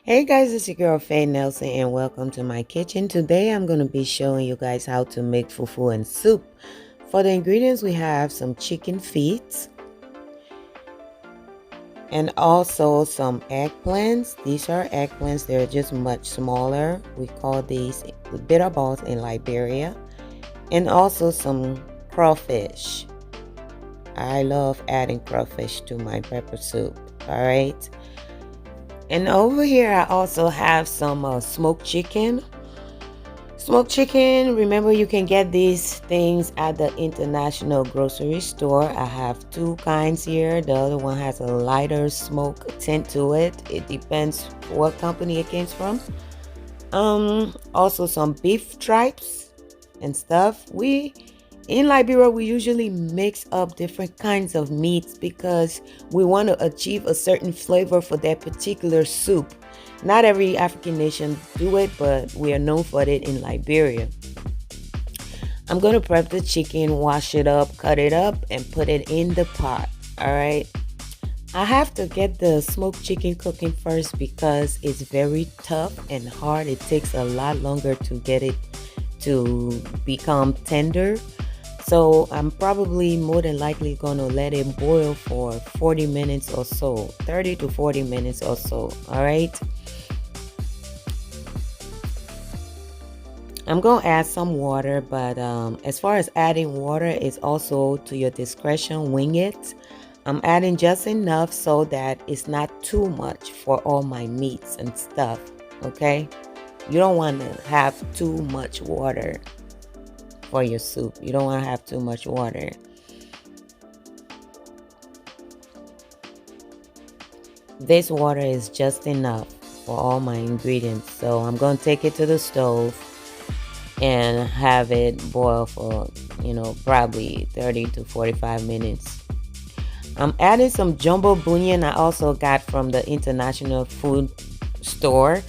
Hey guys, it's your girl Faye Nelson and welcome to my kitchen. Today I'm going to be showing you guys how to make fufu and soup. For the ingredients we have some chicken feet and also some eggplants. These are eggplants, they're just much smaller. We call these bitter balls in Liberia. And also some crawfish. I love adding crawfish to my pepper soup. Alright. And over here I also have some smoked chicken. Smoked chicken, remember you can get these things at the international grocery store. I have two kinds here. The other one has a lighter smoke tint to it. It depends what company it came from. Also some beef stripes and stuff. In Liberia, we usually mix up different kinds of meats because we want to achieve a certain flavor for that particular soup. Not every African nation do it, but we are known for it in Liberia. I'm going to prep the chicken, wash it up, cut it up, and put it in the pot. All right. I have to get the smoked chicken cooking first because it's very tough and hard. It takes a lot longer to get it to become tender. So I'm probably more than likely going to let it boil for 40 minutes or so, 30 to 40 minutes or so. All right. I'm going to add some water, but as far as adding water, it's also to your discretion. Wing it. I'm adding just enough so that it's not too much for all my meats and stuff. Okay. You don't want to have too much water for your soup. You don't want to have too much water. This water is just enough for all my ingredients. So I'm going to take it to the stove and have it boil for, probably 30 to 45 minutes. I'm adding some jumbo bunion I also got from the international food store.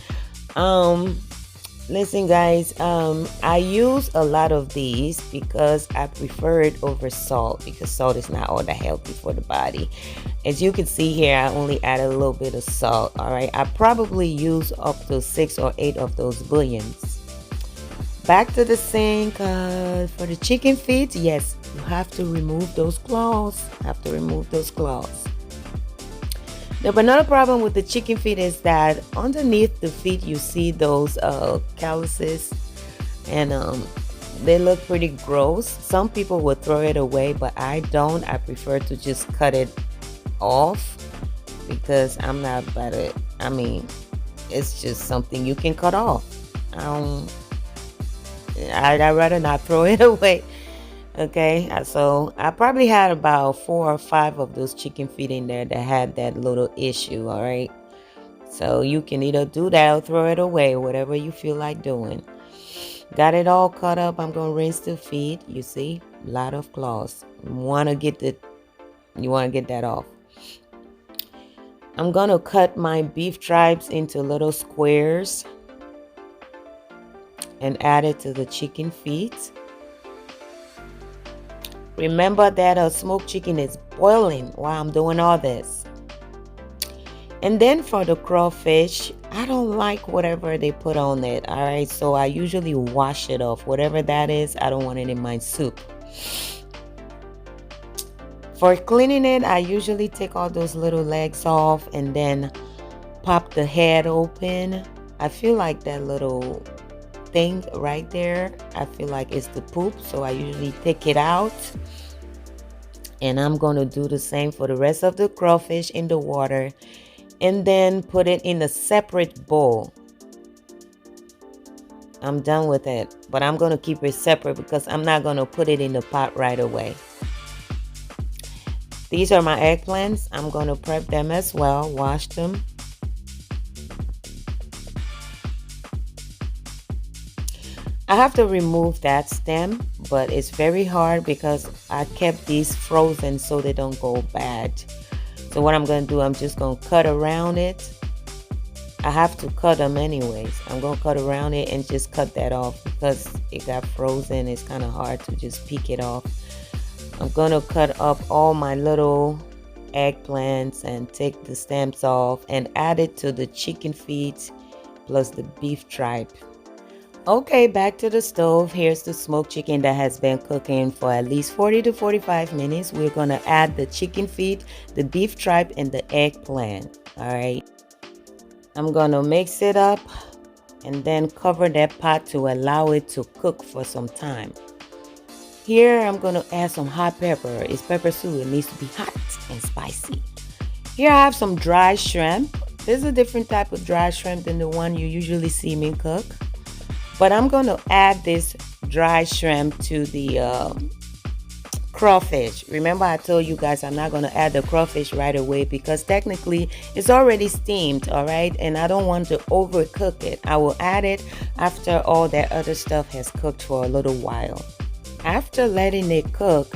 Listen guys, I use a lot of these because I prefer it over salt because salt is not all that healthy for the body. As you can see here, I only added a little bit of salt. All right, I probably use up to 6 or 8 of those bouillons. Back to the sink. For the chicken feet, yes, you have to remove those claws. Now, another problem with the chicken feet is that underneath the feet you see those calluses, and they look pretty gross. Some people would throw it away, but I don't. I prefer to just cut it off because I'm not about it. I mean, it's just something you can cut off. I'd rather not throw it away. Okay, so I probably had about 4 or 5 of those chicken feet in there that had that little issue. All right, so you can either do that or throw it away, whatever you feel like doing. Got it all cut up. I'm gonna rinse the feet. You see, a lot of claws. You want to get that off. I'm gonna cut my beef stripes into little squares and add it to the chicken feet. Remember that smoked chicken is boiling while I'm doing all this. And then for the crawfish, I don't like whatever they put on it. All right, so I usually wash it off. Whatever that is, I don't want it in my soup. For cleaning it, I usually take all those little legs off and then pop the head open. I feel like that little thing right there, I feel like it's the poop, so I usually take it out. And I'm going to do the same for the rest of the crawfish in the water and then put it in a separate bowl. I'm done with it, but I'm going to keep it separate because I'm not going to put it in the pot right away. These are my eggplants. I'm going to prep them as well, wash them. I have to remove that stem, but it's very hard because I kept these frozen so they don't go bad. So what I'm going to do, I'm just going to cut around it. I have to cut them anyways. I'm going to cut around it and just cut that off because it got frozen. It's kind of hard to just pick it off. I'm going to cut up all my little eggplants and take the stems off and add it to the chicken feet plus the beef tripe. Okay, back to the stove. Here's the smoked chicken that has been cooking for at least 40 to 45 minutes. We're going to add the chicken feet, the beef tripe, and the eggplant. All right. I'm going to mix it up and then cover that pot to allow it to cook for some time. Here, I'm going to add some hot pepper. It's pepper soup. It needs to be hot and spicy. Here, I have some dry shrimp. This is a different type of dry shrimp than the one you usually see me cook. But I'm going to add this dry shrimp to the crawfish. Remember I told you guys I'm not going to add the crawfish right away because technically it's already steamed, all right? And I don't want to overcook it. I will add it after all that other stuff has cooked for a little while. After letting it cook,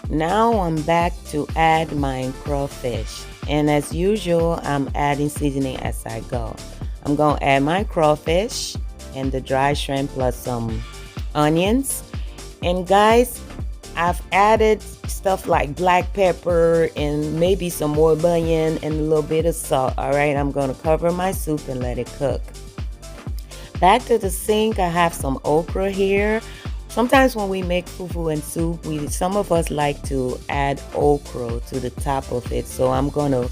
now I'm back to add my crawfish. And as usual, I'm adding seasoning as I go. I'm going to add my crawfish and the dry shrimp plus some onions. And guys, I've added stuff like black pepper and maybe some more bouillon and a little bit of salt. All right, I'm going to cover my soup and let it cook. Back to the sink, I have some okra here. Sometimes when we make fufu and soup, some of us like to add okra to the top of it. So I'm going to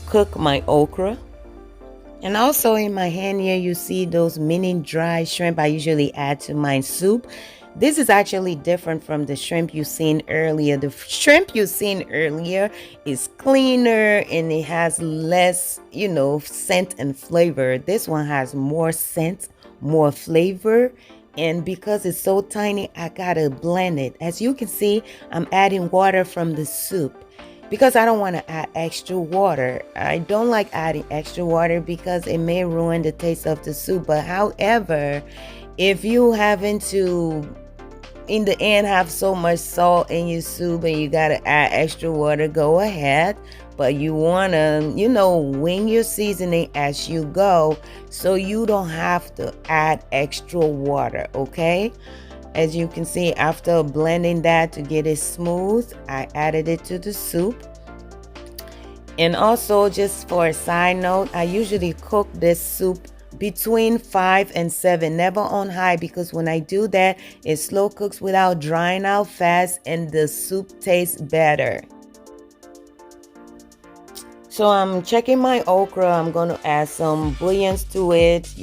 cook my okra. And also in my hand here, you see those mini dry shrimp I usually add to my soup. This is actually different from the shrimp you seen earlier. The shrimp you seen earlier is cleaner and it has less, scent and flavor. This one has more scent, more flavor. And because it's so tiny, I gotta blend it. As you can see, I'm adding water from the soup because I don't want to add extra water. I don't like adding extra water because it may ruin the taste of the soup. But however, if you happen to, in the end, have so much salt in your soup and you got to add extra water, go ahead. But you want to, wing your seasoning as you go so you don't have to add extra water, okay? As you can see, after blending that to get it smooth, I added it to the soup. And also, just for a side note, I usually cook this soup between 5 and 7, never on high, because when I do that, it slow cooks without drying out fast and the soup tastes better. So I'm checking my okra. I'm going to add some bouillons to it,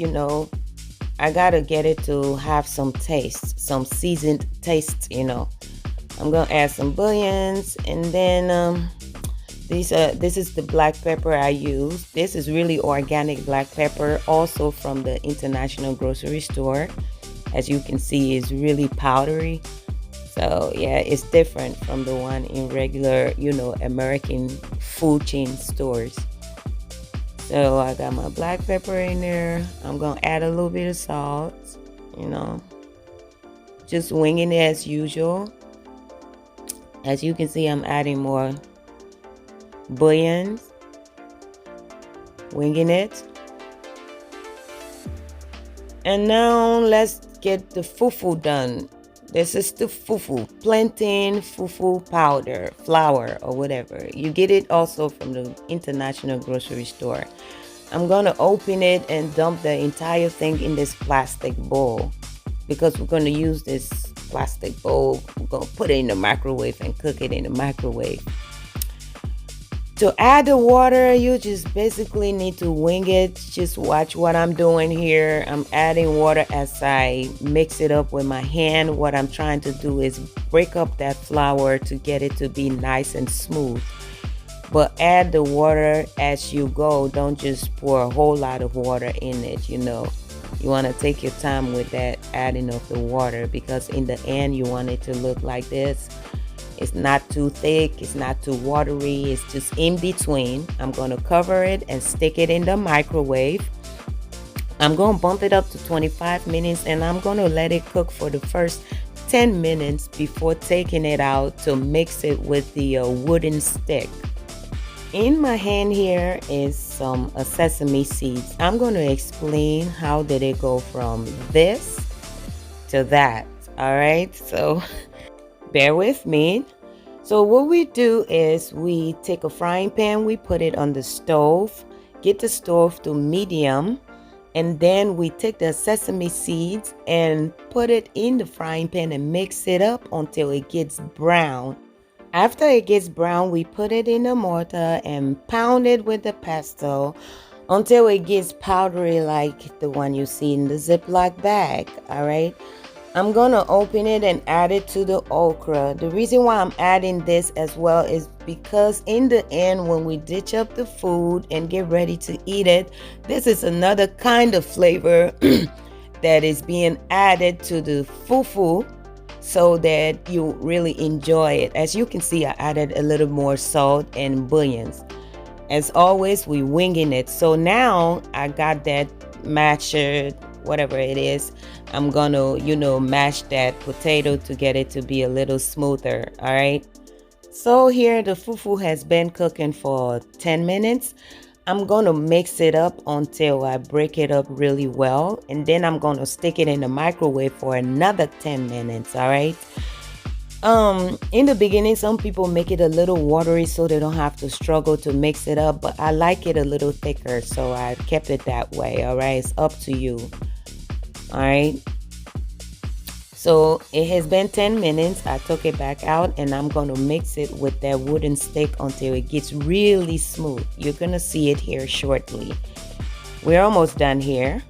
I gotta get it to have some taste, some seasoned taste, I'm gonna add some bouillons, and then this is the black pepper I use. This is really organic black pepper, also from the international grocery store. As you can see, it's really powdery. So yeah, it's different from the one in regular, American food chain stores. So I got my black pepper in there. I'm going to add a little bit of salt, just winging it as usual. As you can see, I'm adding more bouillon, winging it. And now let's get the fufu done. This is the fufu, plantain fufu powder, flour, or whatever. You get it also from the international grocery store. I'm going to open it and dump the entire thing in this plastic bowl because we're going to use this plastic bowl. We're going to put it in the microwave and cook it in the microwave. To add the water, you just basically need to wing it. Just watch what I'm doing here. I'm adding water as I mix it up with my hand. What I'm trying to do is break up that flour to get it to be nice and smooth. But add the water as you go. Don't just pour a whole lot of water in it, You want to take your time with that adding of the water because in the end, you want it to look like this. It's not too thick, it's not too watery, it's just in between. I'm going to cover it and stick it in the microwave. I'm going to bump it up to 25 minutes and I'm going to let it cook for the first 10 minutes before taking it out to mix it with the wooden stick. In my hand here is some sesame seeds. I'm going to explain how did it go from this to that. All right, so bear with me. So what we do is we take a frying pan, we put it on the stove, get the stove to medium, and then we take the sesame seeds and put it in the frying pan and mix it up until it gets brown. After it gets brown, we put it in the mortar and pound it with the pestle until it gets powdery like the one you see in the Ziploc bag. All right. I'm gonna open it and add it to the okra. The reason why I'm adding this as well is because in the end, when we ditch up the food and get ready to eat it, this is another kind of flavor that is being added to the fufu so that you really enjoy it. As you can see, I added a little more salt and bouillons. As always, we winging it. So now I got that masher, whatever it is. I'm gonna, mash that potato to get it to be a little smoother. All right. So here the fufu has been cooking for 10 minutes. I'm gonna mix it up until I break it up really well, and then I'm gonna stick it in the microwave for another 10 minutes. All right. In the beginning, some people make it a little watery so they don't have to struggle to mix it up, but I like it a little thicker, so I kept it that way. All right, it's up to you. All right. So it has been 10 minutes. I took it back out and I'm going to mix it with that wooden stick until it gets really smooth. You're going to see it here shortly. We're almost done here.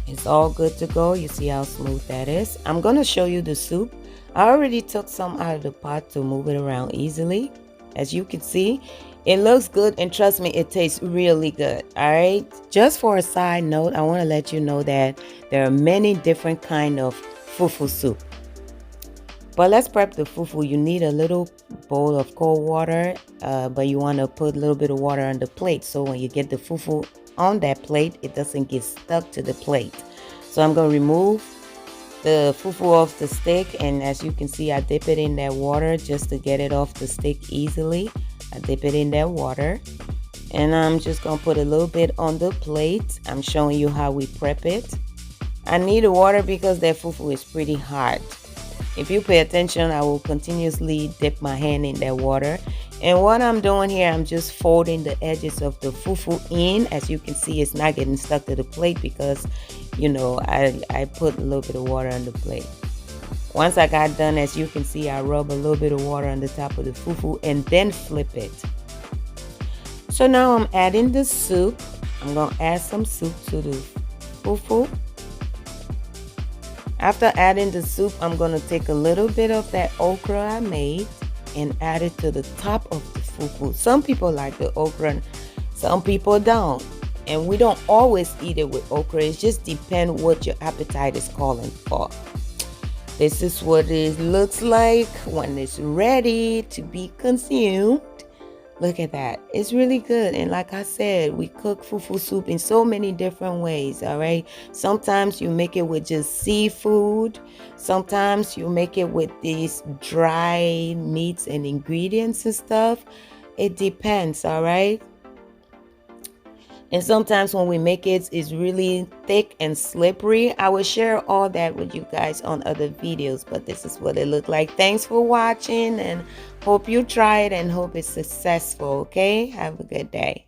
It's all good to go. You see how smooth that is. I'm going to show you the soup. I already took some out of the pot to move it around easily. As you can see, it looks good, and trust me, it tastes really good. All right. Just for a side note, I want to let you know that there are many different kind of fufu soup. But let's prep the fufu. You need a little bowl of cold water, but you want to put a little bit of water on the plate so when you get the fufu on that plate, it doesn't get stuck to the plate. So I'm going to remove the fufu off the stick, and as you can see, I dip it in that water just to get it off the stick easily. I dip it in that water, and I'm just going to put a little bit on the plate. I'm showing you how we prep it. I need the water because that fufu is pretty hot. If you pay attention, I will continuously dip my hand in that water. And what I'm doing here, I'm just folding the edges of the fufu in. As you can see, it's not getting stuck to the plate because, I put a little bit of water on the plate. Once I got done, as you can see, I rub a little bit of water on the top of the fufu and then flip it. So now I'm adding the soup. I'm going to add some soup to the fufu. After adding the soup, I'm going to take a little bit of that okra I made and add it to the top of the fufu. Some people like the okra, some people don't. And we don't always eat it with okra. It just depends what your appetite is calling for. This is what it looks like when it's ready to be consumed. Look at that. It's really good. And like I said, we cook fufu soup in so many different ways, all right? Sometimes you make it with just seafood. Sometimes you make it with these dry meats and ingredients and stuff. It depends, all right? And sometimes when we make it, it's really thick and slippery. I will share all that with you guys on other videos, but this is what it looked like. Thanks for watching, and hope you try it and hope it's successful, okay? Have a good day.